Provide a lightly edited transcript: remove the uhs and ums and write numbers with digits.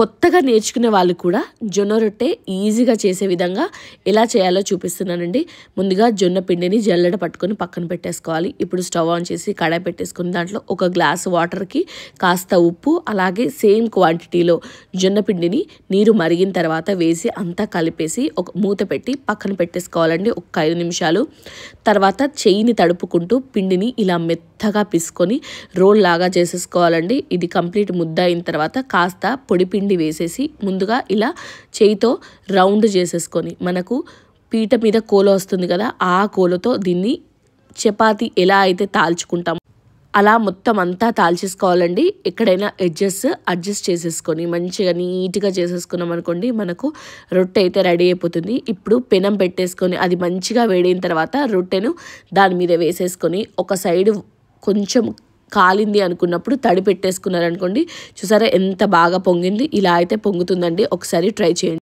కొత్తగా నేర్చుకునే వాళ్ళు కూడా జొన్న రొట్టె ఈజీగా చేసే విధంగా ఎలా చేయాలో చూపిస్తున్నానండి. ముందుగా జొన్న పిండిని జల్లెడ పట్టుకొని పక్కన పెట్టేసుకోవాలి. ఇప్పుడు స్టవ్ ఆన్ చేసి కడాయి పెట్టేసుకుని దాంట్లో ఒక గ్లాస్ వాటర్కి కాస్త ఉప్పు అలాగే సేమ్ క్వాంటిటీలో జొన్న పిండిని నీరు మరిగిన తర్వాత వేసి అంతా కలిపేసి ఒక మూత పెట్టి పక్కన పెట్టేసుకోవాలండి ఒక 5 నిమిషాలు. తర్వాత చెయ్యిని తడుపుకుంటూ పిండిని ఇలా మెత్తగా పిసుకొని రోల్ లాగా చేసేసుకోవాలండి. ఇది కంప్లీట్ ముద్ద అయిన తర్వాత కాస్త పొడి పిండి వేసేసి ముందుగా ఇలా చేయితో రౌండ్ చేసేసుకొని మనకు పీట మీద కోల వస్తుంది కదా, ఆ కోలతో దీన్ని చపాతీ ఎలా అయితే తాల్చుకుంటాం అలా మొత్తం అంతా తాల్చేసుకోవాలండి. ఎక్కడైనా ఎడ్జెస్ అడ్జస్ట్ చేసేసుకొని మంచిగా నీట్గా చేసేసుకున్నాం అనుకోండి, మనకు రొట్టె అయితే రెడీ అయిపోతుంది. ఇప్పుడు పెనం పెట్టేసుకొని అది మంచిగా వేడైన తర్వాత రొట్టెను దాని మీద వేసేసుకొని ఒక సైడు కొంచెం కాలింది అనుకున్నప్పుడు తడి పెట్టేసుకున్నారనుకోండి, చూసారా ఎంత బాగా పొంగింది. ఇలా అయితే పొంగుతుందండి. ఒకసారి ట్రై చేయండి.